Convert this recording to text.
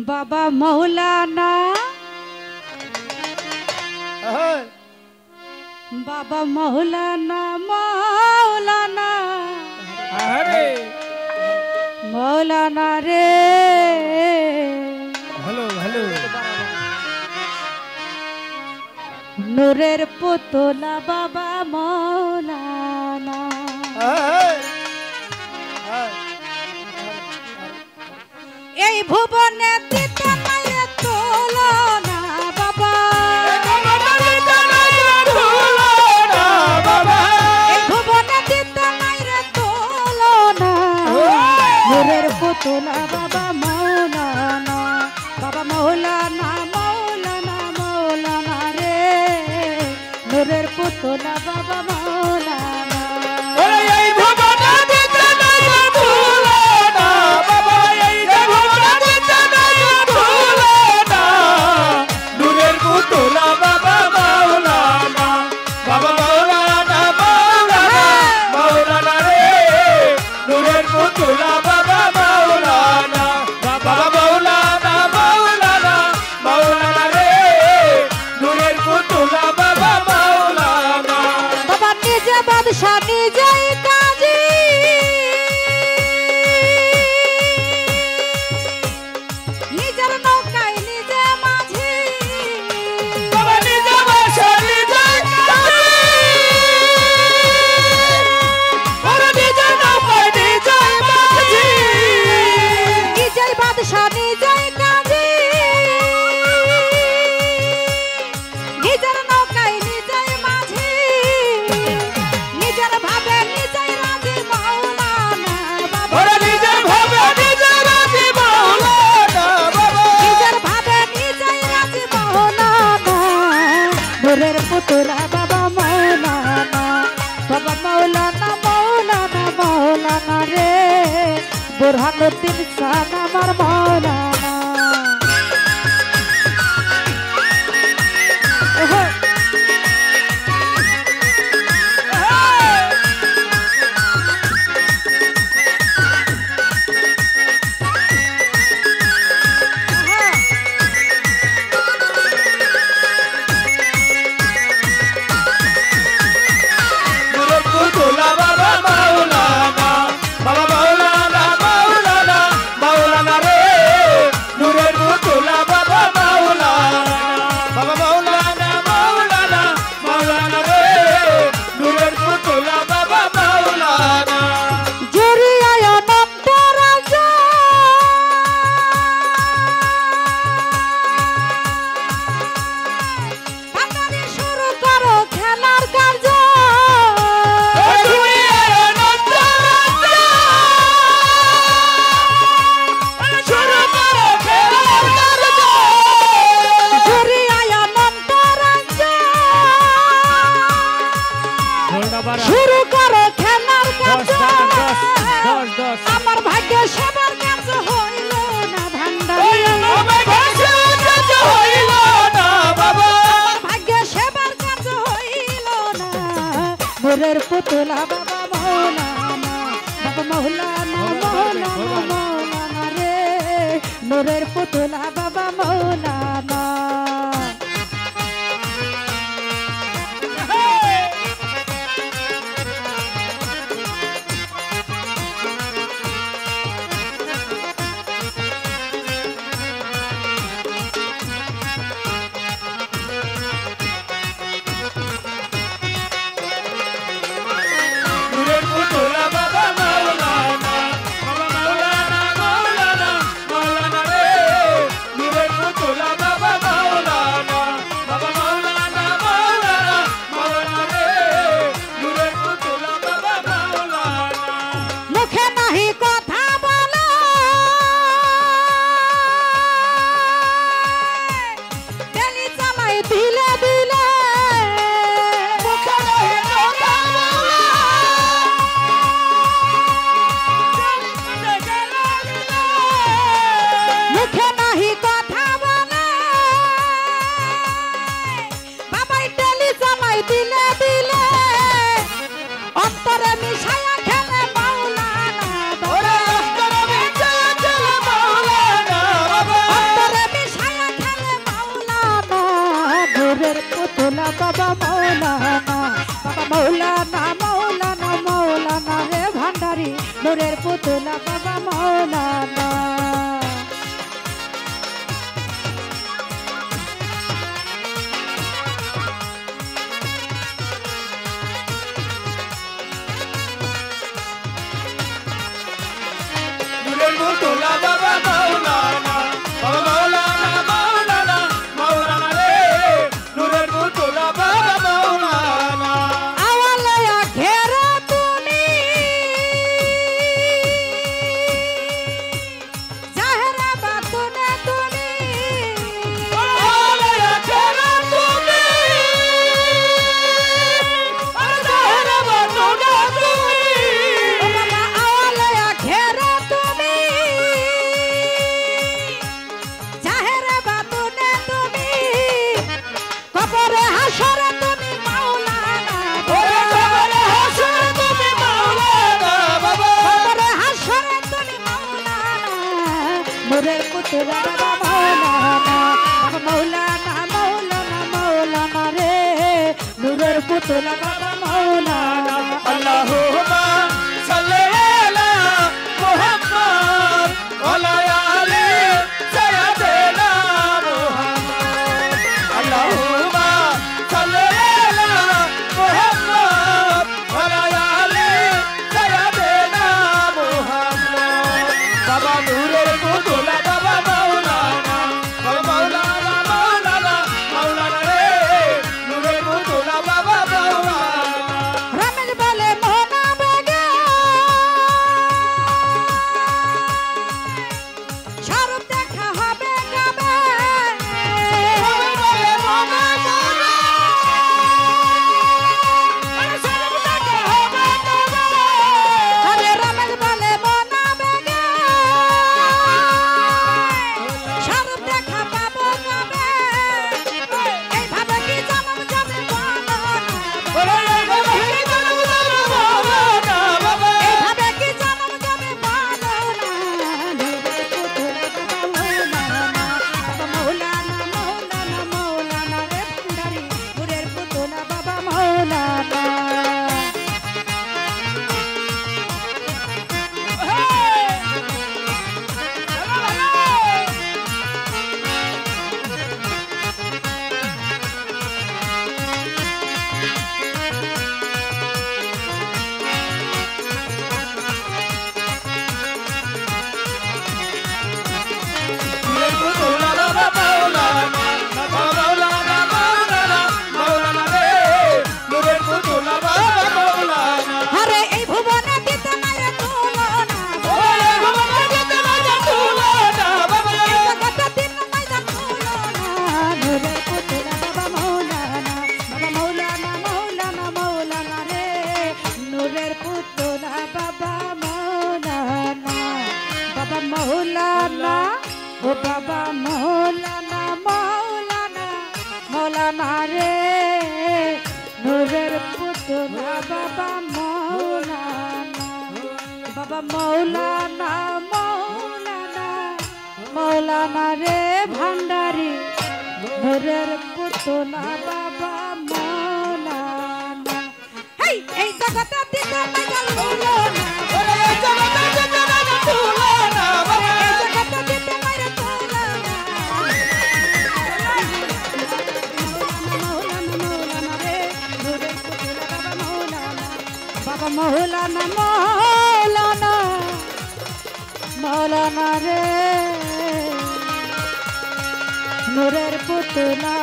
বাবা মৌলানা বাবা মৌলানা মৌলানা মৌলানা রে ভালো ভালো নূরের পুতলা বাবা মৌলানা এই ভুবনে দিতে নাই রে তুলনা বাবা এই ভুবনে দিতে নাই রে তুলনা নূরের পুতলা বাবা মৌলানা বাবা মৌলানা মৌলানা মৌলানা রে নূরের পুতলা বাবা মৌলানা পুতলা বাবা মৌলানা বাবা মৌলানা মৌলানা মৌলানা রে বুরহানুদ্দিন শাহ আমার মৌলানা শুরু করো খেলার কাজ আমার ভাগ্য সেবার কাজ হইল না ভান্ডারি আমার ভাগ্য সেবার কাজ হইল না নূরের পুতলা বাবা মৌলানা বাবা মৌলানা মৌলানা মৌলানা রে নূরের পুতলা বাবা মৌলানা নূরের পুতুলা বাবা মৌলানা, বাবা মৌলানা মৌলানা মৌলানা রে, নূরের পুতুলা বাবা মৌলানা। আল্লাহুম্মা সাল্লি আলা মুহাম্মদ ওয়া আলা আলি সাইয়্যিদিনা মুহাম্মদ। আল্লাহুম্মা সাল্লি আলা মুহাম্মদ ওয়া আলা আলি সাইয়্যিদিনা মুহাম্মদ। বাবা নূরের পুতুলা বাবা মৌলানা, বাবা মৌলানা মৌলানা মৌলানা রে, নূরের পুতুলা বাবা মৌলানা। রমেশ বলে মোনা বেগে শাহরুখ দেখা হবে কবে, বলে মোনা মোনা শাহরুখ দেখা হবে কবে। আরে রমেশ বলে মোনা বেগে শাহরুখ দেখা পাবো কবে, এইভাবে কি জনম যাবে বলো না, এইভাবে কি জনম যাবে বলো না, নূরের পুতুলা বাবা মৌলানা, বাবা মৌলানা মৌলানা মৌলানা রে ভান্ডারি, নূরের পুতুলা বাবা মৌলানা। নূরের পুতুলা বাবা মৌলানা, বাবা মৌলানা মৌলানা মৌলানা রে, নূরের পুতুলা বাবা মৌলানা। আরে এই ভুবনে দিতে নাই রে তুলনা, ওরে ভগবান দিতে না তুলনা বাবা, এই জগতে দিতে নাই রে তুলনা, নূরের পুতুলা বাবা মৌলানা, বাবা মৌলানা মৌলানা মৌলানা রে, নূরের পুতুলা বাবা মৌলানা, বাবা মৌলানা ও বাবা মৌলানা মৌলানা মৌলানা রে, নূরের পুতুলা বাবা মৌলানা, বাবা মৌলানা মৌলানা মৌলানা রে ভান্ডারি, নূরের পুতুলা বাবা মৌলানা। হেই এই জগতে দিতে নাই রে তুলনা, ওরে জগতে দিতে না তুলনা বাবা, এই জগতে দিতে নাই রে তুলনা, মৌলানা মৌলানা রে, নূরের পুতুলা বাবা মৌলানা, বাবা মৌলানা মৌলানা মৌলানা রে, নূরের পুতুলা